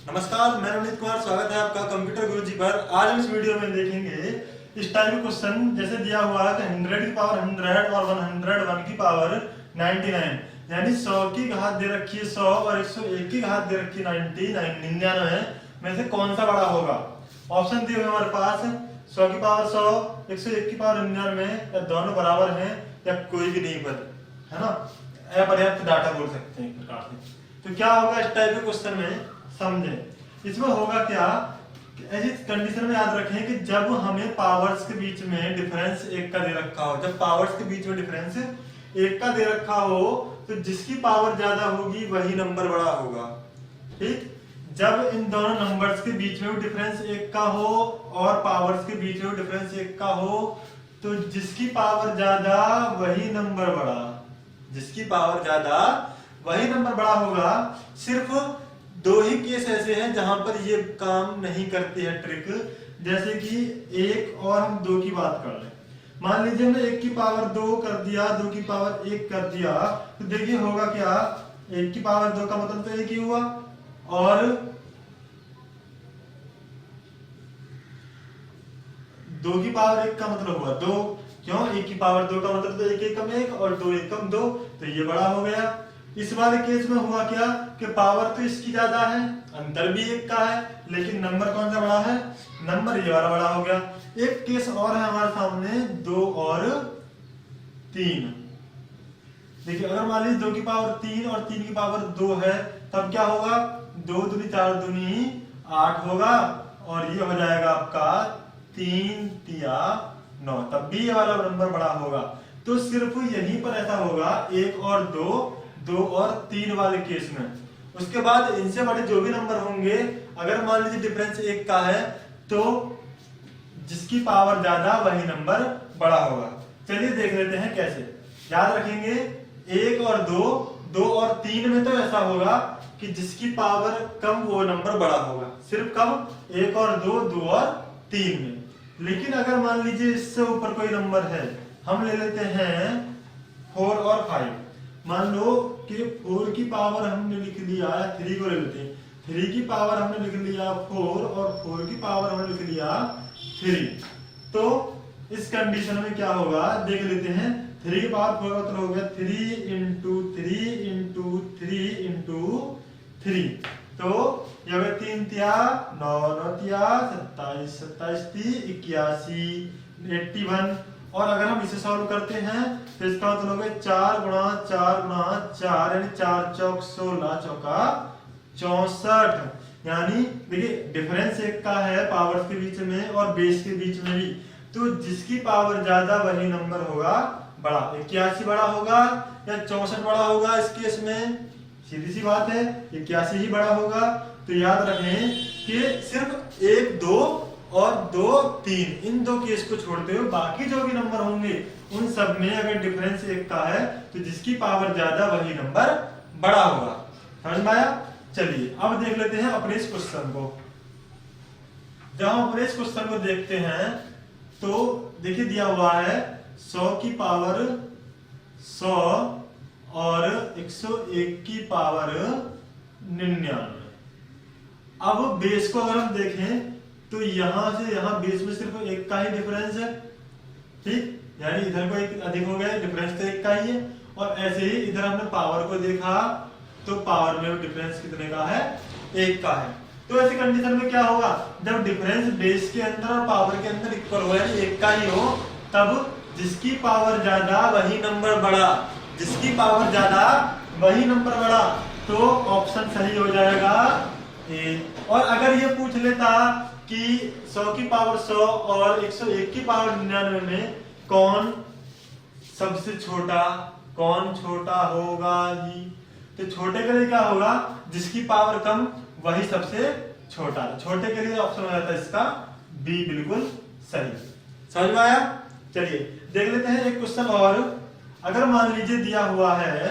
नमस्कार, मैं रवनीत कुमार। स्वागत है आपका कंप्यूटर गुरुजी पर। आज हम इस वीडियो में देखेंगे इस टाइप के क्वेश्चन जैसे दिया हुआ है कि 100 की पावर 100 और 101 की पावर 99, यानी 100 की घात दे रखी है 100 और 101 की घात दे रखी है 99 में से कौन सा बड़ा होगा। ऑप्शन दिए हुए हमारे पास 100 की पावर 100, 101 की पावर 99, या दोनों बराबर हैं या कोई भी नहीं पता, है ना। अपर्याप्त डाटा बोल सकते हैं एक प्रकार से। तो क्या होगा इस टाइप के क्वेश्चन में, समझे। इसमें होगा क्या, ऐसी कंडीशन में याद रखें कि जब हमें पावर्स के बीच में डिफरेंस एक का दे रखा हो, जब पावर्स के बीच में डिफरेंस एक का दे रखा हो तो जिसकी पावर ज्यादा होगी वही नंबर बड़ा होगा। ठीक, जब इन दोनों नंबर्स के बीच में डिफरेंस एक का हो और पावर्स के बीच में डिफरेंस एक का हो तो जिसकी पावर ज्यादा वही नंबर बड़ा, जिसकी पावर ज्यादा वही नंबर बड़ा होगा। सिर्फ दो ही केस ऐसे हैं जहां पर ये काम नहीं करती है ट्रिक, जैसे कि एक और हम दो की बात कर लें। मान लीजिए हमने एक की पावर 2 कर दिया, 2 की पावर 1 कर दिया, तो देखिए होगा क्या, 1 की पावर 2 का मतलब तो 1 ही हुआ और 2 की पावर 1 का मतलब हुआ 2। क्यों, 1 की पावर 2 का मतलब तो 1 1 कम 1 और 2 1 कम 2, तो ये बड़ा हो गया। इस वाले केस में हुआ क्या कि पावर तो इसकी ज्यादा है, अंतर भी एक का है, लेकिन नंबर कौन सा बड़ा है, नंबर ये वाला बड़ा हो गया। एक केस और है हमारे सामने, 2 और 3। देखिए अगर मान लीजिए 2 की पावर 3 और 3 की पावर 2 है, तब क्या होगा, 2 दूनी 4 दूनी 8 होगा और ये हो जाएगा आपका 3 तिया 9, तब भी ये वाला नंबर बड़ा होगा। तो सिर्फ यहीं पर ऐसा होगा 1 और 2 और 3 वाले केस में। उसके बाद इनसे बड़े जो भी नंबर होंगे, अगर मान लीजिए डिफरेंस 1 का है तो जिसकी पावर ज्यादा वही नंबर बड़ा होगा। चलिए देख लेते हैं कैसे। याद रखेंगे 1 और 2 और 3 में तो ऐसा होगा कि जिसकी पावर कम वो नंबर बड़ा होगा, सिर्फ कम 1 और 2 और 3 में। लेकिन अगर मान लीजिए इससे ऊपर कोई नंबर है, हम ले लेते हैं 4 और 5। मान लो कि 4 की पावर हमने लिख लिया, 3 को ले लेते हैं, 3 की पावर हमने लिख लिया 4 और 4 की पावर हमने लिख लिया 3। तो इस कंडीशन में क्या होगा देख लेते हैं। 3 की पावर 4 मतलब हो गया 3 इंटू 3 इंटू 3 इंटू 3, तो ये हो गया 3 तिया 9 9 तिया 27 27 ती 81 81। और अगर हम इसे सॉल्व करते हैं तो इसका मतलब हो गया 4 गुणा 4 गुणा 4 यानी 4 चौक 16 चौका 64। यानी देखिए डिफरेंस एक का है पावर्स के बीच में और बेस के बीच में भी, तो जिसकी पावर ज्यादा वही नंबर होगा बड़ा। 81 बड़ा होगा या 64 बड़ा होगा, इस केस में सीधी सी बात है 81 ही बड़ा होगा। तो याद रखें कि सिर्फ 1 2 और 2 3 इन दो केस को छोड़ते हुए बाकी जो भी नंबर होंगे उन सब में अगर डिफरेंस एक का है तो जिसकी पावर ज्यादा वही नंबर बड़ा होगा। समझ में आया। चलिए अब देख लेते हैं अपने इस क्वेश्चन को। जब हम अपने इस क्वेश्चन को देखते हैं तो देखिए दिया हुआ है 100 की पावर 100 और 101 की पावर 99। अब बेस को अगर हम देखें तो यहां से यहां बेस में सिर्फ एक का ही डिफरेंस है, ठीक, यानी इधर को एक अधिक हो गया, डिफरेंस तो एक का ही है। और ऐसे ही इधर हमने पावर को देखा तो पावर में डिफरेंस कितने का है, एक का है। तो ऐसी कंडीशन में क्या होगा, जब डिफरेंस बेस के अंदर और पावर के अंदर इक्वल हो यानी एक का ही हो, तब जिसकी पावर ज्यादा वही नंबर बड़ा, जिसकी पावर ज्यादा वही नंबर बड़ा। तो ऑप्शन सही हो जाएगा ए। और अगर ये पूछ लेता कि 100 की पावर 100 और 101 की पावर 99 में कौन सबसे छोटा, कौन छोटा होगा जी, तो छोटे के लिए क्या होगा, जिसकी पावर कम वही सबसे छोटा। छोटे के लिए ऑप्शन हो जाता है इसका बी बिल्कुल सही। समझ में आया। चलिए देख लेते हैं एक क्वेश्चन और। अगर मान लीजिए दिया हुआ है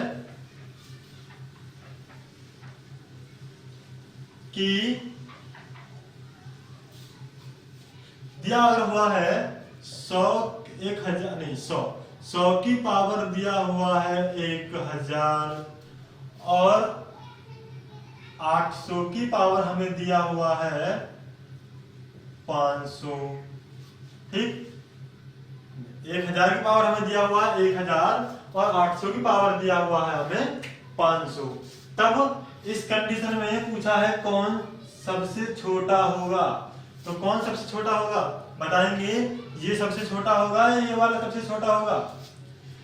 कि दिया हुआ है 100 1000 नहीं 100 की पावर दिया हुआ है 1000 और 800 की पावर हमें दिया हुआ है 500, ठीक। 1000 की पावर हमें दिया हुआ है 1000 और 800 की पावर दिया हुआ है हमें 500। तब इस कंडीशन में पूछा है कौन सबसे छोटा होगा। तो कौन सबसे छोटा होगा बताएंगे, ये सबसे छोटा होगा या ये वाला सबसे छोटा होगा।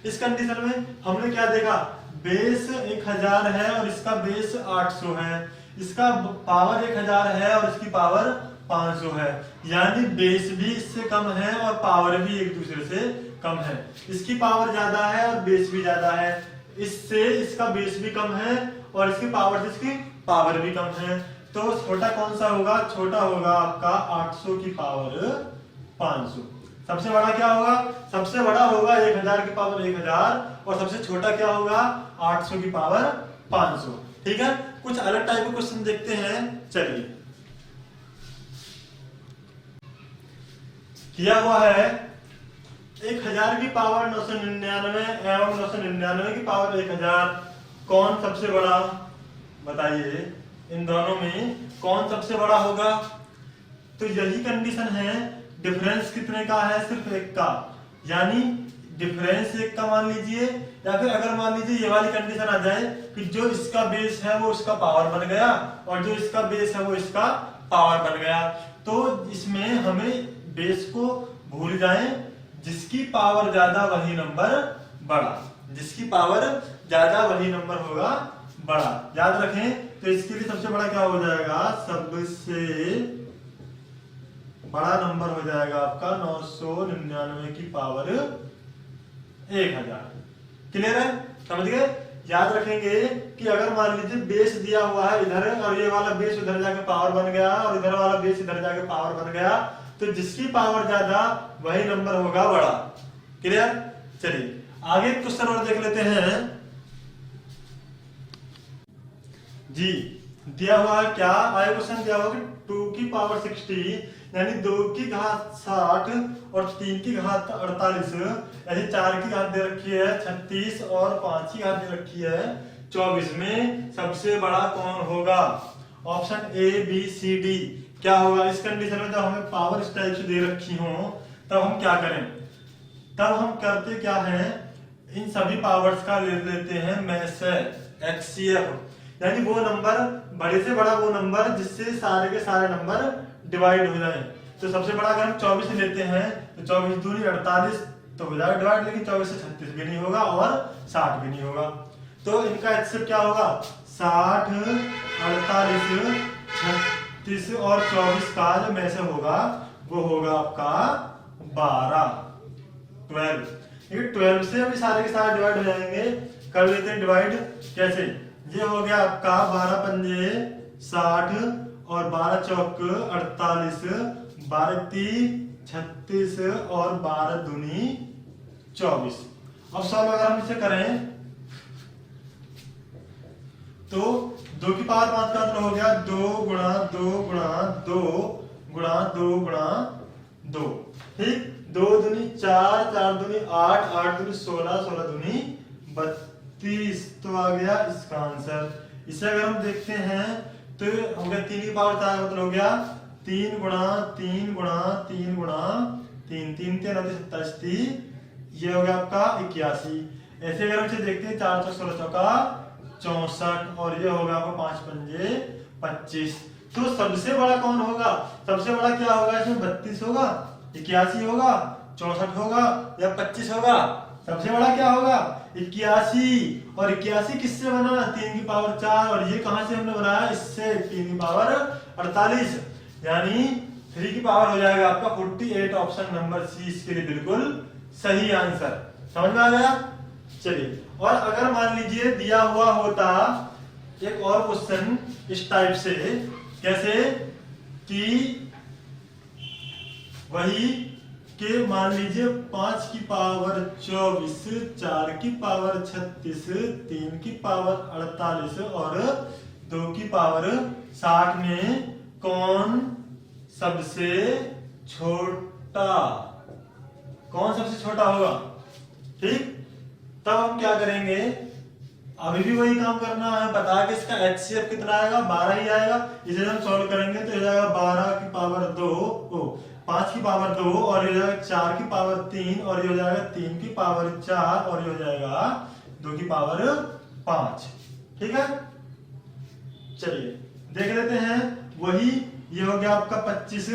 इस कंडीशन में हमने क्या देखा, बेस 1000 है और इसका बेस 800 है, इसका पावर 1000 है और इसकी पावर 500 है, यानी बेस भी इससे कम है और पावर भी एक दूसरे से कम है। इसकी पावर ज्यादा है और बेस भी ज्यादा है, इससे इसका बेस भी कम है और इसकी पावर से इसकी पावर भी कम है। तो छोटा कौन सा होगा, छोटा होगा आपका 800 की पावर 500। सबसे बड़ा क्या होगा, सबसे बड़ा होगा 1000 की पावर 1000 और सबसे छोटा क्या होगा 800 की पावर 500। ठीक है, कुछ अलग टाइप के क्वेश्चन देखते हैं। चलिए, किया हुआ है 1000 की पावर 999 एवं 999 की पावर 1000, कौन सबसे बड़ा, बताइए इन दोनों में कौन सबसे बड़ा होगा। तो यही कंडीशन है, डिफरेंस कितने का है, सिर्फ एक का, यानी डिफरेंस एक का मान लीजिए, या फिर अगर मान लीजिए ये वाली कंडीशन आ जाए कि जो इसका बेस है वो उसका पावर बन गया और जो इसका बेस है वो इसका पावर बन गया, तो इसमें हमें बेस को भूल जाएं, जिसकी पावर ज्यादा वही नंबर बड़ा, जिसकी पावर ज्यादा वही नंबर होगा बड़ा, याद रखें। तो इसके लिए सबसे बड़ा क्या हो जाएगा, सबसे बड़ा नंबर हो जाएगा आपका 999 की पावर 1000। क्लियर है, समझ गए। याद रखेंगे कि अगर मान लीजिए बेस दिया हुआ है इधर और ये वाला बेस उधर जाके पावर बन गया और इधर वाला बेस इधर जाके पावर बन गया, तो जिसकी पावर ज्यादा वही नंबर होगा बड़ा। क्लियर, चलिए आगे क्वेश्चन और देख लेते हैं जी। दिया हुआ है क्या, आगे क्वेश्चन दिया हुआ कि 2 की पावर 60 यानी 2 की घात 60 और 3 की घात 48, ऐसे 4 की घात दे रखी है 36 और 5 की घात दे रखी है 24 में सबसे बड़ा कौन होगा। Option A B C D क्या होगा। इस कंडीशन में जब हमें पावर इस टाइप से दे रखी हो तब हम क्या करें, तब हम करते क्या है, इन सभी पावर्स का ले लेते हैं में से HCF, यानी वो नंबर बड़े से बड़ा वो नंबर जिससे सारे के सारे नंबर डिवाइड हो जाए। तो सबसे बड़ा अगर हम 24 लेते हैं तो 24 दूनी 48 तो हो जाएगा डिवाइड, लेकिन 24 से 36 भी नहीं होगा और 60 भी नहीं होगा। तो इनका HCF क्या होगा, 60 48 36 और 24 का जो में से होगा वो होगा आपका 12। ये 12 से अभी सारे के सारे डिवाइड हो जाएंगे। कर लेते हैं डिवाइड, कैसे, ये हो गया आपका 12 पंजे 60 और 12 चौक 48, 12 तीन 36 और 12 दूनी 24। अब सॉल्व अगर हम इसे करें तो 2 की पावर 5 का मतलब हो गया 2 गुणा 2 गुणा 2 गुणा 2 गुणा 2, ठीक। 2 दूनी 4, 4 दूनी 8, 8 दूनी 16, 16 दूनी 32, तो आ गया इसका आंसर। इसे अगर हम देखते हैं तो हो गया 3 की पावर 4 मतलब हो गया 3 गुणा 3 गुणा 3 गुणा 3, 3 3 27, ये हो गया आपका 81। ऐसे अगर हम इसे देखते हैं 4 चौक 16 चौका 64 और ये होगा आपका 5 पंजे 25। तो सबसे बड़ा कौन होगा, सबसे बड़ा क्या होगा इसमें, 32 होगा, 81 होगा, 64 होगा या 25 होगा। सबसे बड़ा क्या होगा 81, और 81 किससे बना, 3 की पावर 4, और ये कहां से हमने बनाया, इससे 3 की पावर 48, यानी 3 की पावर हो जाएगा आपका 48। ऑप्शन नंबर सी इसके लिए बिल्कुल सही आंसर। समझ में आ गया। चलिए, और अगर मान लीजिए दिया हुआ होता एक और क्वेश्चन इस टाइप से, कैसे कि वही के मान लीजिए 5 की पावर 24, 4 की पावर 36, 3 की पावर 48 और 2 की पावर 60 में कौन सबसे छोटा, कौन सबसे छोटा होगा, ठीक। तब हम क्या करेंगे, अभी भी वही काम करना है, बता के इसका HCF कितना आएगा, 12 ही आएगा। इसे हम सॉल्व करेंगे तो ये जाएगा 12 की पावर 2, 5 की पावर 2, और ये हो जाएगा 4 की पावर 3, और ये हो जाएगा 3 की पावर 4, और ये हो जाएगा 2 की पावर 5। ठीक है, चलिए देख लेते हैं। वही ये हो गया आपका 25,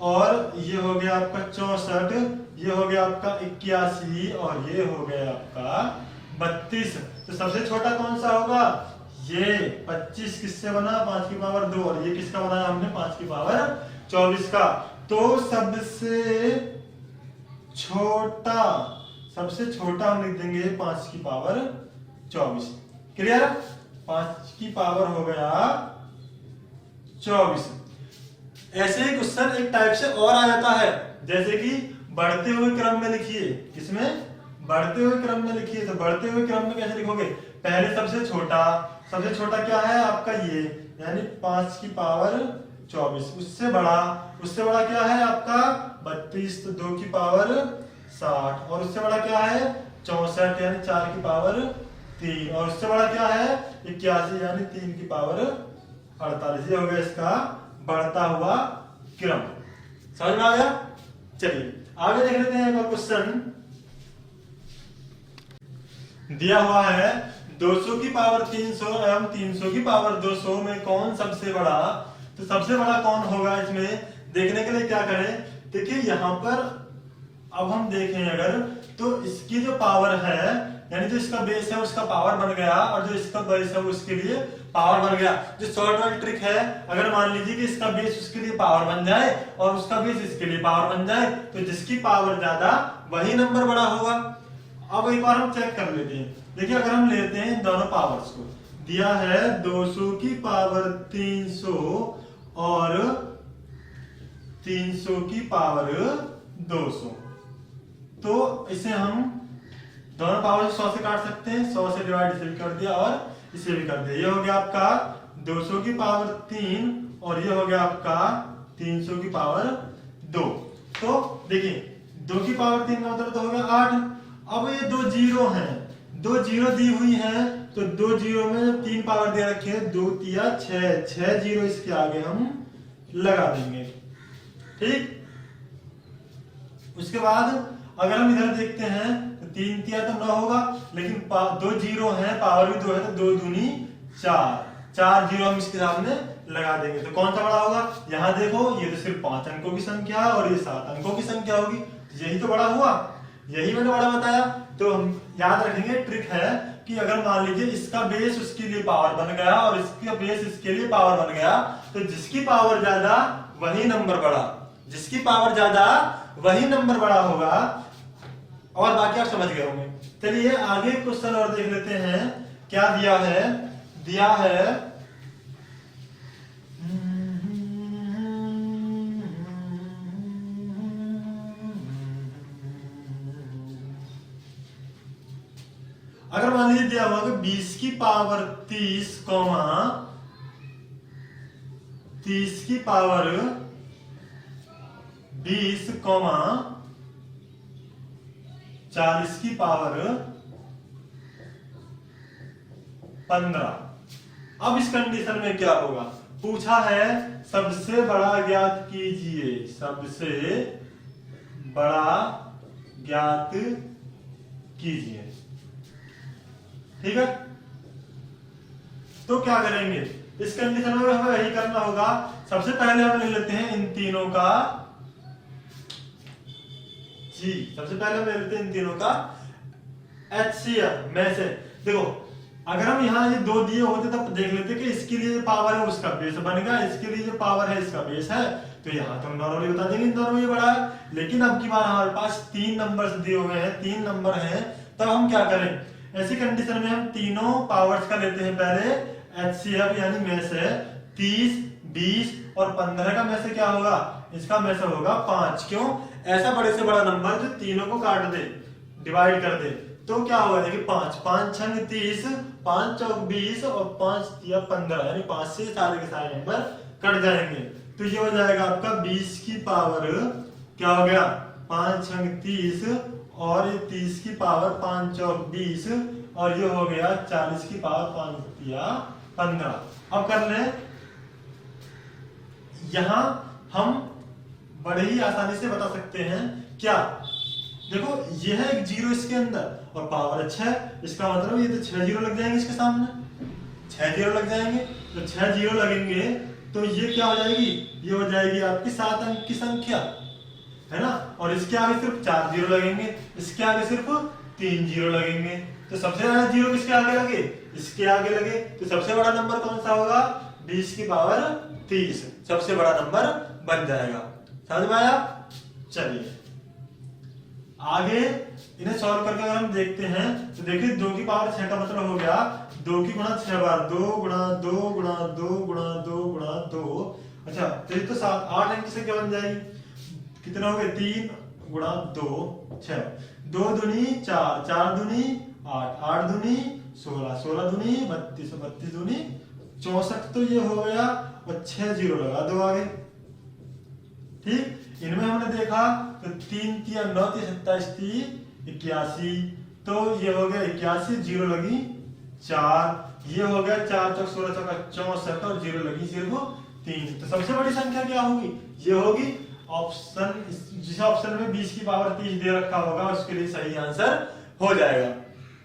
और ये हो गया आपका 64, ये हो गया आपका 81, और ये हो गया आपका 32। तो सबसे छोटा कौन सा होगा, ये 25 किससे बना, 5 की पावर 2, और ये किसका बनाया हमने, 5 की पावर 24 का। तो सबसे छोटा हम लिख देंगे 5 की पावर 24। क्लियर, 5 की पावर हो गया 24। ऐसे ही क्वेश्चन एक टाइप से और आ जाता है, जैसे कि बढ़ते हुए क्रम में लिखिए। किसमें, बढ़ते हुए क्रम में लिखिए। तो बढ़ते हुए क्रम में कैसे लिखोगे, पहले सबसे छोटा क्या है आपका ये, यानी 5 की पावर 24। उससे बड़ा क्या है आपका 32, तो 2 की पावर 60, और उससे बड़ा क्या है 64, यानी 4 की पावर 3, और उससे बड़ा क्या है 81, यानी 3 की पावर 48। ये हो गया इसका बढ़ता हुआ क्रम। समझ में आ गया। चलिए आगे देख लेते हैं एक और क्वेश्चन दिया हुआ है। 200 की पावर 300 एवं 300 की पावर 200 में कौन सबसे बड़ा। तो सबसे बड़ा कौन होगा, इसमें देखने के लिए क्या करें, देखिए यहाँ पर अब हम देखें अगर, तो इसकी जो पावर है, यानी जो इसका बेस है उसका पावर बन गया, और जो इसका बेस है उसके लिए पावर बन गया। जो शॉर्ट वाली ट्रिक है, अगर मान लीजिए कि इसका बेस उसके लिए पावर बन जाए और उसका बेस इसके लिए पावर बन जाए, तो जिसकी पावर ज्यादा वही नंबर बड़ा होगा। अब एक बार हम चेक कर लेते हैं। देखिए अगर हम लेते हैं दोनों पावर्स को, दिया है 200 की पावर 300 और 300 की पावर 200, तो इसे हम दोनों पावर 100 से काट सकते हैं। 100 से डिवाइड इसे भी कर दिया और इसे भी कर दिया। ये हो गया आपका 200 की पावर 3, और ये हो गया आपका 300 की पावर 2। तो देखिए 2 की पावर 3 का मतलब तो हो गया 8। अब ये 2 जीरो हैं, 2 जीरो दी हुई हैं, तो 2 जीरो में 3 पावर दे रखी है, 2 तिया 6 जीरो इसके आगे हम लगा देंगे। ठीक, उसके बाद अगर हम इधर देखते हैं तो 3 तिया तो 9 होगा, लेकिन 2 जीरो है, पावर भी 2 है, तो 2 दूनी 4 जीरो हम इसके सामने लगा देंगे। तो कौन सा बड़ा होगा, यहाँ देखो ये तो सिर्फ 5 अंकों की संख्या है और ये 7 अंकों की संख्या होगी, यही तो बड़ा हुआ, यही मैंने बड़ा बताया। तो हम याद रखेंगे, ट्रिक है कि अगर मान लीजिए इसका बेस उसके लिए पावर बन गया और इसका बेस इसके लिए पावर बन गया, तो जिसकी पावर ज्यादा वही नंबर बड़ा, जिसकी पावर ज्यादा वही नंबर बड़ा होगा। और बाकी आप समझ गए होंगे। चलिए आगे क्वेश्चन और देख लेते हैं। क्या दिया है, दिया है अगर मान लीजिए दिया हुआ कि 20 की पावर 30, 30 की पावर 20, 40 की पावर 15। अब इस कंडीशन में क्या होगा, पूछा है सबसे बड़ा ज्ञात कीजिए, सबसे बड़ा ज्ञात कीजिए। ठीक है, तो क्या करेंगे इस कंडीशन में, हमें यही करना होगा। सबसे पहले हम ले लेते हैं इन तीनों का जी, सबसे पहले हम ले लेते हैं इन तीनों का HCF में से। देखो अगर हम यहाँ ये 2 दिए होते तब देख लेते कि इसके लिए पावर है उसका बेस बनेगा, इसके लिए जो पावर है इसका बेस है, तो यहाँ तो हम नॉर्मली बता देंगे इन दोनों में ये बड़ा है। लेकिन अब की बार हमारे पास 3 नंबर्स दिए हुए हैं, 3 नंबर हैं, तब हम क्या करें, ऐसी कंडीशन में हम तीनों पावर्स का लेते हैं पहले HCF, यानी में से 30, 20 और 15 का में से क्या होगा, इसका में से होगा 5। क्यों, ऐसा बड़े से बड़ा नंबर जो तीनों को काट दे, डिवाइड कर दे, तो क्या होगा, देखिए 5 छंग 30, 5 चौक 20 और 5 तिया 15, यानी 5 से सारे के सारे नंबर कट जाएंगे। तो ये हो जाएगा आपका 20 की पावर क्या हो गया 5 छंग 30, और 30 की पावर 5 चौक 20 और ये हो गया 40 की पावर 5 या 15। अब कर ले, यहां हम बड़े ही आसानी से बता सकते हैं क्या, देखो ये है एक जीरो इसके अंदर और पावर 6, इसका मतलब ये तो 6 जीरो लग जाएंगे इसके सामने, 6 जीरो लग जाएंगे। तो 6 जीरो लगेंगे तो ये क्या हो जाएगी, ये हो जाएगी आपकी 7 अंक की संख्या, है ना। और इसके आगे सिर्फ 4 जीरो लगेंगे, इसके आगे सिर्फ 3 जीरो लगेंगे। तो सबसे ज्यादा जीरो किसके आगे लगे, इसके आगे लगे। तो सबसे बड़ा नंबर कौन सा होगा, 20 की पावर 30 सबसे बड़ा नंबर बन जाएगा। समझ में आया। चलिए आगे इन्हें सॉल्व करके अगर हम देखते हैं तो देखिए 2 की पावर 6 का मतलब हो गया 2 की गुणा 6 बार, 2 गुणा 2 गुणा 2 गुणा 2 गुणा 2। अच्छा तो ये तो 8 अंक से क्या बन जाएगी, कितना हो गया 3 गुणा 2 6, 2 दूनी 4, 4 दूनी 8, 8 दूनी 16, 16 दूनी 32, 32 दूनी 64। तो ये हो गया और 6 जीरो लगा दो आगे। ठीक, इनमें हमने देखा तो 3 3 9 3 27 3 81, तो ये हो गया 81, जीरो लगी 4, ये हो गया 4 चौक 16 चौका 64 और जीरो लगी सिर्फ 3। तो सबसे बड़ी संख्या क्या होगी, ये होगी ऑप्शन, जिस ऑप्शन में 20 की पावर 30 दे रखा होगा उसके लिए सही आंसर हो जाएगा।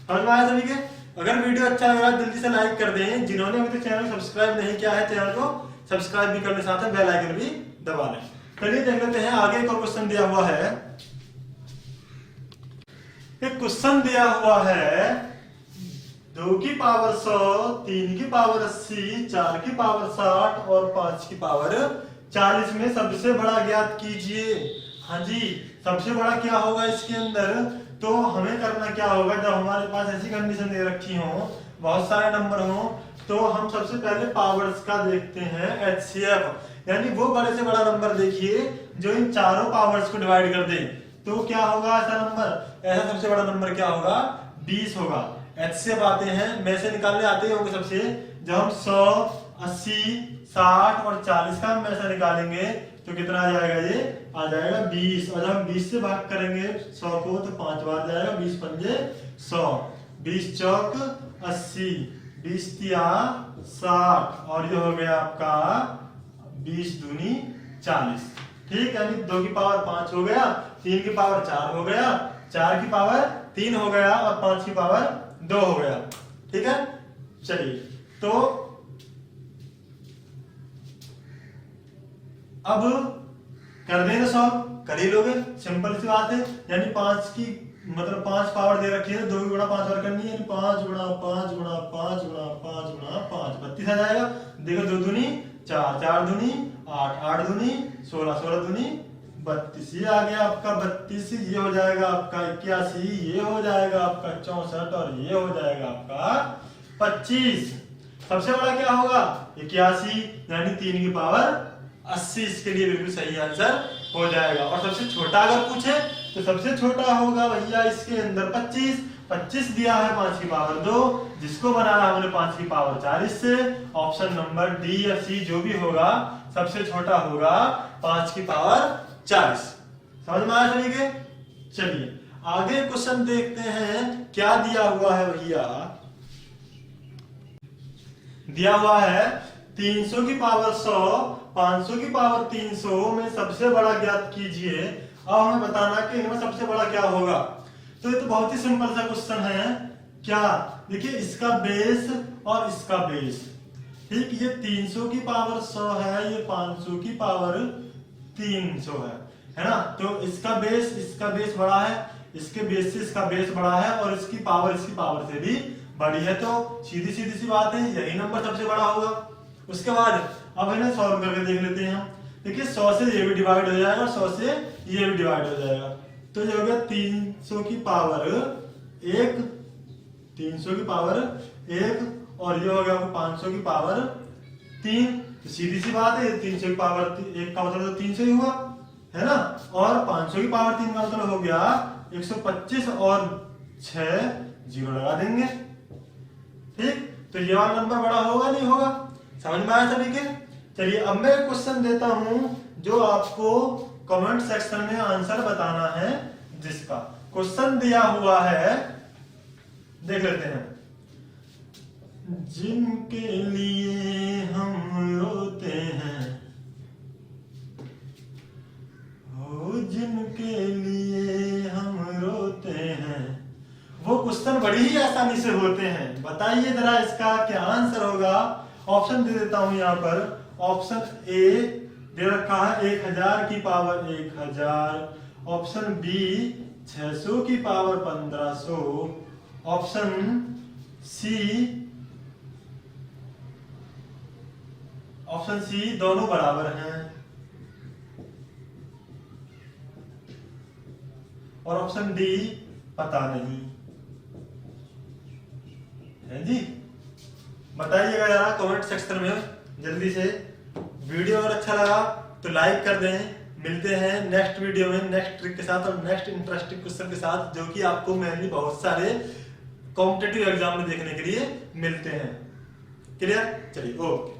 समझ में आया सभी के। अगर वीडियो अच्छा लगा जल्दी से लाइक कर दें, जिन्होंने अभी तक चैनल को सब्सक्राइब नहीं किया है चैनल को सब्सक्राइब भी करने साथ बेल आइकन भी दबा लें। चलिए देख लेते हैं आगे एक और क्वेश्चन दिया हुआ है। एक क्वेश्चन दिया हुआ है 2 की पावर 100, 3 की पावर 80, 4 की पावर 60 और 5 की पावर 40 में सबसे बड़ा ज्ञात कीजिए। हाँ जी, सबसे बड़ा क्या होगा इसके अंदर, तो हमें करना क्या होगा, जब हमारे पास ऐसी कंडीशन दे रखी हो, बहुत सारे नंबर हो, तो हम सबसे पहले पावर्स का देखते हैं HCF, यानी वो बड़े से बड़ा नंबर देखिए जो इन चारों पावर्स को डिवाइड कर दे। तो क्या होगा ऐसा नंबर, ऐसा सबसे बड़ा नंबर क्या होगा 20 होगा। HCF आते हैं, में से निकालने आते होंगे सबसे, जब हम 100, 80, 60 और 40 का में से निकालेंगे तो कितना आ जाएगा, ये आ जाएगा 20। और जब हम 20 से भाग करेंगे 100 को तो 5 बार जाएगा, 20 पंजे 100, 20 चौक 80, 20 तिया 60 और ये हो गया आपका 20 दूनी 40। ठीक, यानी 2 की पावर 5 हो गया, 3 की पावर 4 हो गया, 4 की पावर 3 हो गया और 5 की पावर 2 हो गया। ठीक है, चलिए तो अब कर देंगे सॉल्व, कर ही लोगे, सिंपल सी बात है। यानी 5 की मतलब 5 पावर दे रखी है, 2 की गुणा 5 बार करनी है, यानी 5 गुणा 5 गुणा 5 गुणा 5 गुणा 5 32 आ जाएगा। देखो 2 दूनी 4, 4 दूनी 8, 8 दूनी 16, 16 दूनी 32, ये आ गया आपका 32, ये हो जाएगा आपका 81, ये हो जाएगा आपका 64 और ये हो जाएगा आपका 25। सबसे बड़ा क्या होगा 81, यानी 3 की पावर 80, इसके लिए बिल्कुल सही आंसर हो जाएगा। और सबसे छोटा अगर पूछे तो सबसे छोटा होगा भैया इसके अंदर 25, 25 दिया है 5 की पावर 2, जिसको बनाना हमने 5 की पावर 40 से। ऑप्शन नंबर डी या सी जो भी होगा सबसे छोटा होगा 5 की पावर 40। समझ में आया सभी के। चलिए आगे क्वेश्चन देखते हैं क्या दिया हुआ है भैया। दिया हुआ है 300 की पावर 100, 500 की पावर 300 में सबसे बड़ा ज्ञात कीजिए। अब हमें बताना कि इनमें सबसे बड़ा क्या होगा। तो ये तो बहुत ही सिंपल सा क्वेश्चन है। क्या, देखिए इसका बेस और इसका बेस, ठीक, ये 300 की पावर 100 है, ये 500 की पावर 300 है ना। तो इसका बेस बड़ा है, इसके बेस से इसका बेस बड़ा है और इसकी पावर से भी बड़ी है। तो सीधी सी बात है, यही नंबर सबसे बड़ा होगा। उसके बाद अब इन्हें सॉल्व करके देख लेते हैं हम। देखिए 100 से ये भी डिवाइड हो जाएगा और 100 से ये भी डिवाइड हो जाएगा। तो ये हो गया 300 की पावर 1, 300 की पावर 1 और ये हो गया 500 की पावर 3। तो सीधी सी बात है, 300 की पावर 1 का मतलब तो 300 ही हुआ, है ना। और 500 की पावर 3 का मतलब हो गया 125 और 6 जीरो लगा देंगे। ठीक, तो ये वाला नंबर बड़ा होगा नहीं होगा। समझ में आया सभी के। चलिए अब मैं क्वेश्चन देता हूं जो आपको कमेंट सेक्शन में आंसर बताना है, जिसका क्वेश्चन दिया हुआ है देख लेते हैं। जिनके लिए हम रोते हैं, ओ जिनके लिए हम रोते हैं, वो क्वेश्चन बड़ी ही आसानी से होते हैं। बताइए जरा इसका क्या आंसर होगा। ऑप्शन दे देता हूं यहाँ पर। ऑप्शन ए दे रखा है 1000 की पावर 1000। ऑप्शन बी 600 की पावर 1500। ऑप्शन सी दोनों बराबर हैं। और ऑप्शन डी पता नहीं है जी। बताइएगा जरा कमेंट सेक्शन में जल्दी से। वीडियो अगर अच्छा लगा तो लाइक कर दें। मिलते हैं नेक्स्ट वीडियो में नेक्स्ट ट्रिक के साथ और नेक्स्ट इंटरेस्टिंग क्वेश्चन के साथ, जो कि आपको मेनली बहुत सारे कॉम्पिटिटिव एग्जाम में देखने के लिए मिलते हैं। क्लियर? चलिए ओके।